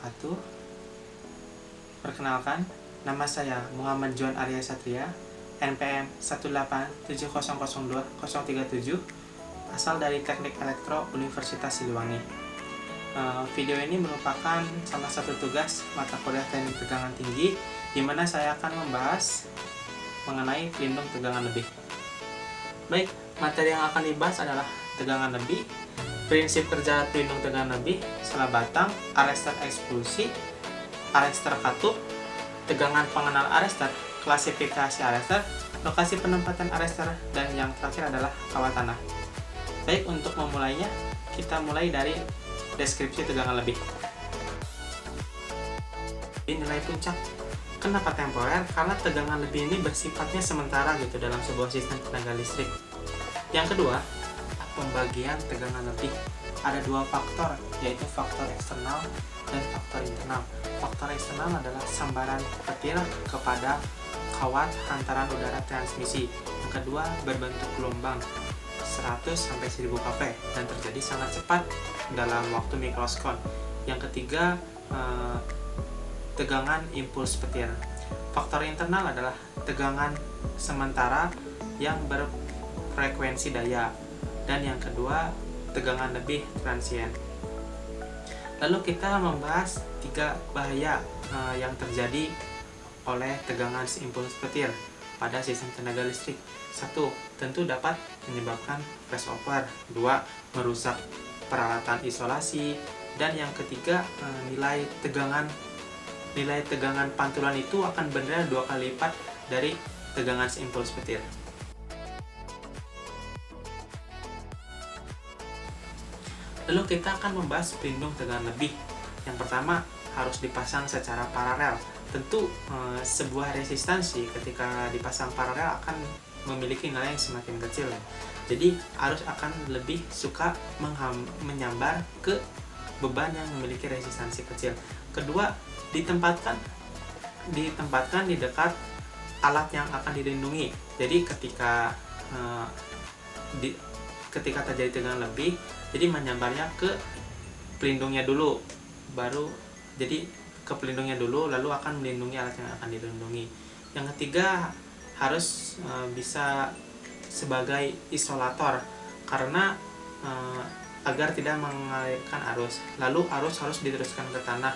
wabarakatuh. Perkenalkan, nama saya Muhammad John Arya Satria, NPM 187002037, asal dari Teknik Elektro Universitas Siliwangi. Video ini merupakan salah satu tugas mata kuliah teknik tegangan tinggi, di mana saya akan membahas mengenai pelindung tegangan lebih. Baik, materi yang akan dibahas adalah tegangan lebih, prinsip kerja pelindung tegangan lebih, selah batang, arester ekspulsi, arester katup, tegangan pengenal arester, klasifikasi arester, lokasi penempatan arester, dan yang terakhir adalah kawat tanah. Baik, untuk memulainya, kita mulai dari deskripsi tegangan lebih. Nilai puncak. Kenapa temporer? Karena tegangan lebih ini bersifatnya sementara gitu dalam sebuah sistem tenaga listrik. Yang kedua, pembagian tegangan lebih. Ada dua faktor, yaitu faktor eksternal dan faktor internal. Faktor eksternal adalah sambaran petir kepada kawat hantaran udara transmisi. Yang kedua, berbentuk gelombang 100-1000 kP dan terjadi sangat cepat dalam waktu mikrosekon. Yang ketiga, tegangan impuls petir. Faktor internal adalah tegangan sementara yang berfrekuensi daya. Dan yang kedua, tegangan lebih transien. Lalu kita membahas 3 bahaya yang terjadi oleh tegangan impuls petir pada sistem tenaga listrik. 1. Tentu dapat menyebabkan flashover. 2. Merusak peralatan isolasi. Dan yang ketiga, nilai tegangan pantulan itu akan benar 2 kali lipat dari tegangan impuls petir. Lalu kita akan membahas pelindung tegangan lebih. Yang pertama, harus dipasang secara paralel. Tentu sebuah resistansi ketika dipasang paralel akan memiliki nilai yang semakin kecil. Jadi harus akan lebih suka menyambar ke beban yang memiliki resistansi kecil. Kedua, ditempatkan di dekat alat yang akan dilindungi. Jadi ketika terjadi tegangan lebih, jadi menyambarnya ke pelindungnya dulu, lalu akan melindungi alat yang akan dilindungi. Yang ketiga, harus bisa sebagai isolator, karena agar tidak mengalirkan arus. Lalu arus harus diteruskan ke tanah.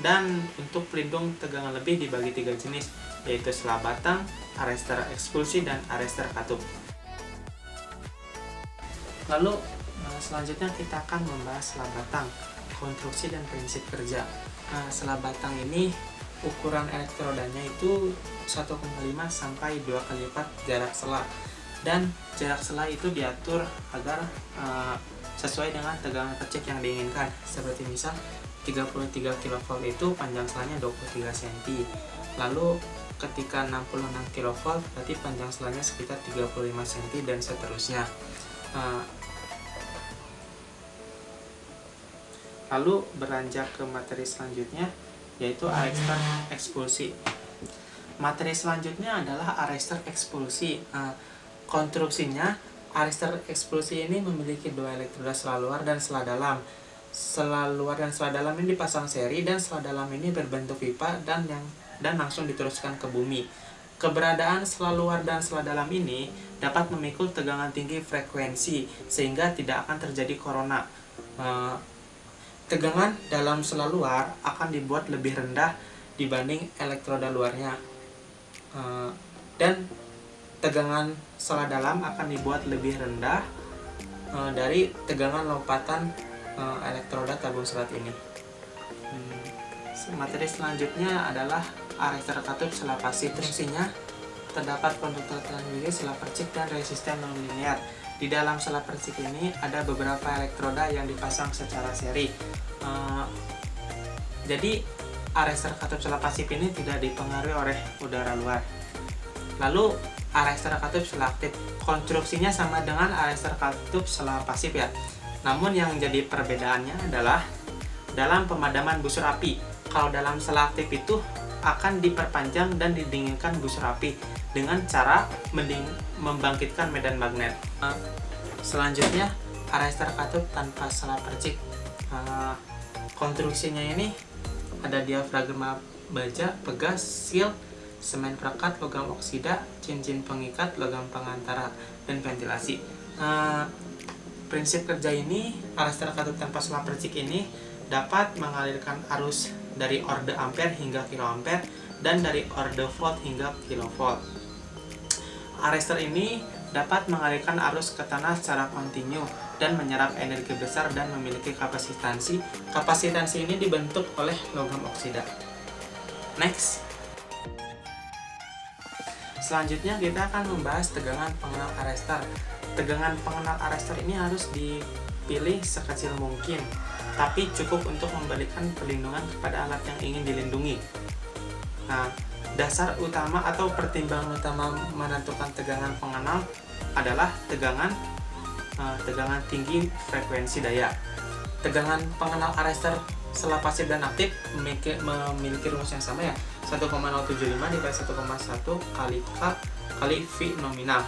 Dan untuk pelindung tegangan lebih dibagi 3 jenis, yaitu selah batang, arester ekspulsi, dan arester katup. Lalu selanjutnya kita akan membahas selah batang, konstruksi dan prinsip kerja. Selah batang ini ukuran elektrodanya itu 1,5 sampai 2 kali lipat jarak selah, dan jarak selah itu diatur agar sesuai dengan tegangan percik yang diinginkan. Seperti misal 33 kV itu panjang selahnya 23 cm. Lalu ketika 66 kV berarti panjang selahnya sekitar 35 cm dan seterusnya. Lalu beranjak ke materi selanjutnya, yaitu arester ekspulsi. Materi selanjutnya adalah arester ekspulsi. Konstruksinya, arester ekspulsi ini memiliki 2 elektroda selah luar dan selah dalam. Selah luar dan selah dalam ini dipasang seri, dan selah dalam ini berbentuk pipa dan langsung diteruskan ke bumi. Keberadaan selah luar dan selah dalam ini dapat memikul tegangan tinggi frekuensi sehingga tidak akan terjadi korona. Tegangan dalam selah luar akan dibuat lebih rendah dibanding elektroda luarnya, dan tegangan selah dalam akan dibuat lebih rendah dari tegangan lompatan elektroda tabung serat ini. Materi selanjutnya adalah arester katup selah pasif. Fungsinya, terdapat konduktor transmisi, selah percik, dan resisten non-linear. Di dalam selah percik ini ada beberapa elektroda yang dipasang secara seri. Jadi arester katup selah pasif ini tidak dipengaruhi oleh udara luar. Lalu arester katup selah aktif. Konstruksinya sama dengan arester katup selah pasif ya. Namun yang jadi perbedaannya adalah dalam pemadaman busur api. Kalau dalam selah aktif itu akan diperpanjang dan didinginkan busur api dengan cara membangkitkan medan magnet. Selanjutnya, arester katup tanpa selah percik. Konstruksinya ini ada diafragma baja, pegas, seal, semen perekat, logam oksida, cincin pengikat, logam pengantara, dan ventilasi. Prinsip kerja ini, arester katup tanpa selang percik ini dapat mengalirkan arus dari orde ampere hingga kiloampere dan dari orde volt hingga kilovolt. Arester ini dapat mengalirkan arus ke tanah secara kontinu dan menyerap energi besar dan memiliki kapasitansi. Kapasitansi ini dibentuk oleh logam oksida. Next. Selanjutnya kita akan membahas tegangan pengenal arester. Tegangan pengenal arester ini harus dipilih sekecil mungkin, tapi cukup untuk memberikan perlindungan kepada alat yang ingin dilindungi. Nah, dasar utama atau pertimbangan utama menentukan tegangan pengenal adalah tegangan tinggi frekuensi daya. Tegangan pengenal arester setelah pasif dan aktif memiliki rumus yang sama ya, 1,075 dikali 1,1 kali K kali V nominal.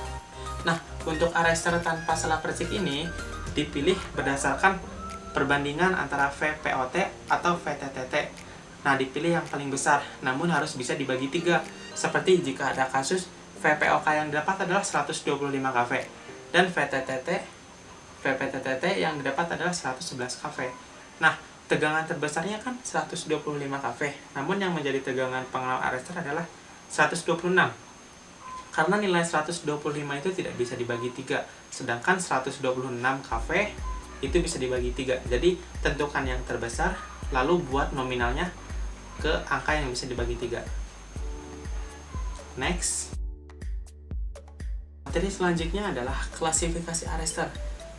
Nah, untuk arester tanpa selang percik ini dipilih berdasarkan perbandingan antara VPOT atau VTTT. Nah, dipilih yang paling besar, namun harus bisa dibagi 3. Seperti jika ada kasus VPOK yang didapat adalah 125 kV dan VPTTT yang didapat adalah 111 kV. Nah, tegangan terbesarnya kan 125 kV, namun yang menjadi tegangan pengenal arester adalah 126. Karena nilai 125 itu tidak bisa dibagi 3, sedangkan 126 kV itu bisa dibagi 3. Jadi, tentukan yang terbesar, lalu buat nominalnya ke angka yang bisa dibagi 3. Next. Materi selanjutnya adalah klasifikasi arester.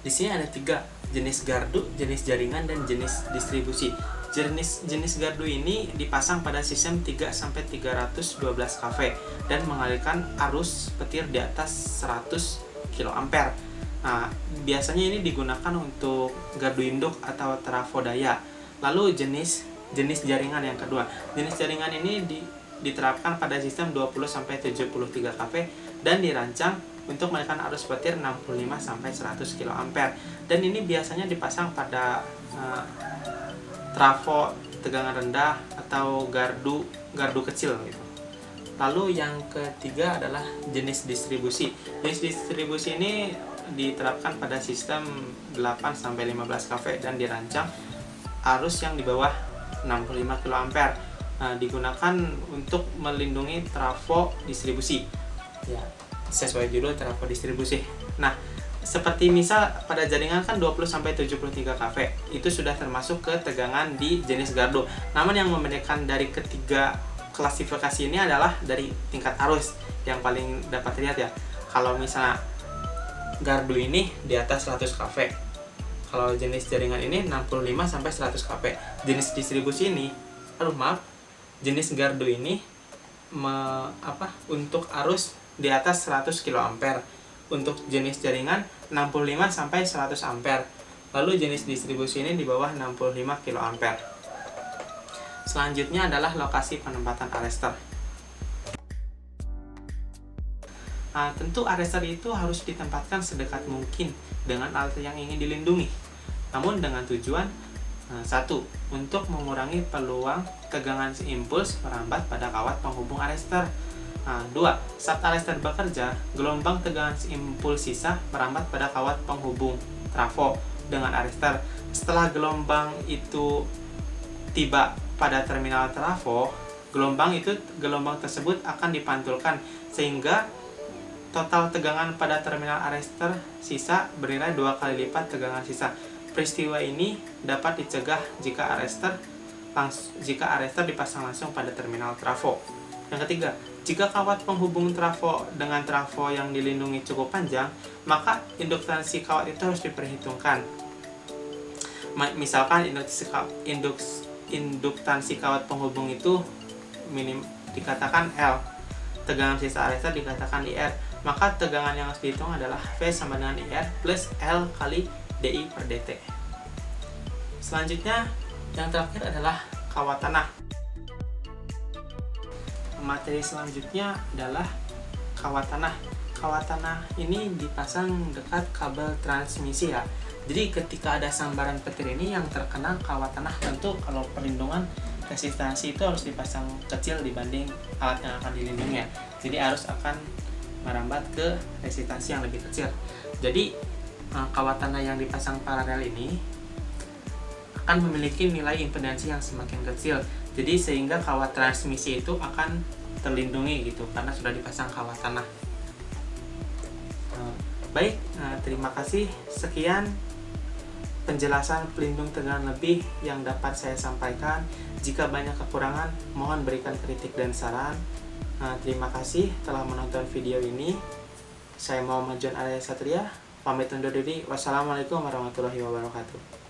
Di sini ada 3, jenis gardu, jenis jaringan, dan jenis distribusi. Jenis gardu ini dipasang pada sistem 3-312 kV dan mengalirkan arus petir di atas 100 kA. Nah, biasanya ini digunakan untuk gardu induk atau trafo daya. Lalu jenis jaringan yang kedua. Jenis jaringan ini diterapkan pada sistem 20-73 kV dan dirancang untuk mengalirkan arus petir 65-100 kA. Dan ini biasanya dipasang pada trafo tegangan rendah atau gardu kecil gitu. Lalu yang ketiga adalah jenis distribusi. Jenis distribusi ini diterapkan pada sistem 8-15 kV dan dirancang arus yang di bawah 65 kA. Digunakan untuk melindungi trafo distribusi. Ya, sesuai judul trafo distribusi. Nah, seperti misal pada jaringan kan 20-73 kV, itu sudah termasuk ke tegangan di jenis gardu. Namun yang membedakan dari ketiga klasifikasi ini adalah dari tingkat arus yang paling dapat terlihat ya. Kalau misalnya gardu ini di atas 100 kV, kalau jenis jaringan ini 65-100 kV. Jenis distribusi ini, jenis gardu ini untuk arus di atas 100 kA. Untuk jenis jaringan 65-100 ampere. Lalu jenis distribusi ini di bawah 65 kA. Selanjutnya adalah lokasi penempatan arester. Nah, tentu arester itu harus ditempatkan sedekat mungkin dengan alat yang ingin dilindungi. Namun dengan tujuan 1. Untuk mengurangi peluang tegangan impuls merambat pada kawat penghubung arester. 2. Saat arester bekerja, gelombang tegangan impuls sisa merambat pada kawat penghubung trafo dengan arester. Setelah gelombang itu tiba pada terminal trafo, gelombang tersebut akan dipantulkan sehingga total tegangan pada terminal arester sisa bernilai 2 kali lipat tegangan sisa. Peristiwa ini dapat dicegah jika arester dipasang langsung pada terminal trafo. Yang ketiga, jika kawat penghubung trafo dengan trafo yang dilindungi cukup panjang, maka induktansi kawat itu harus diperhitungkan. Misalkan induktansi kawat penghubung itu dikatakan L, tegangan sisa arester dikatakan IR, maka tegangan yang harus dihitung adalah V sama dengan IR plus L kali DI per DT. Selanjutnya, yang terakhir adalah kawat tanah. Materi selanjutnya adalah kawat tanah. Kawat tanah ini dipasang dekat kabel transmisi ya. Jadi ketika ada sambaran petir ini yang terkena kawat tanah, tentu kalau perlindungan resistansi itu harus dipasang kecil dibanding alat yang akan dilindungi. Jadi arus akan merambat ke resistansi yang lebih kecil. Jadi kawat tanda yang dipasang paralel ini akan memiliki nilai impedansi yang semakin kecil. Jadi sehingga kawat transmisi itu akan terlindungi gitu karena sudah dipasang kawat tanah. Baik, terima kasih. Sekian penjelasan pelindung tegangan lebih yang dapat saya sampaikan. Jika banyak kekurangan, mohon berikan kritik dan saran. Terima kasih telah menonton video ini. Saya Muhammad John Arya Satria, pamit undur diri. Wassalamualaikum warahmatullahi wabarakatuh.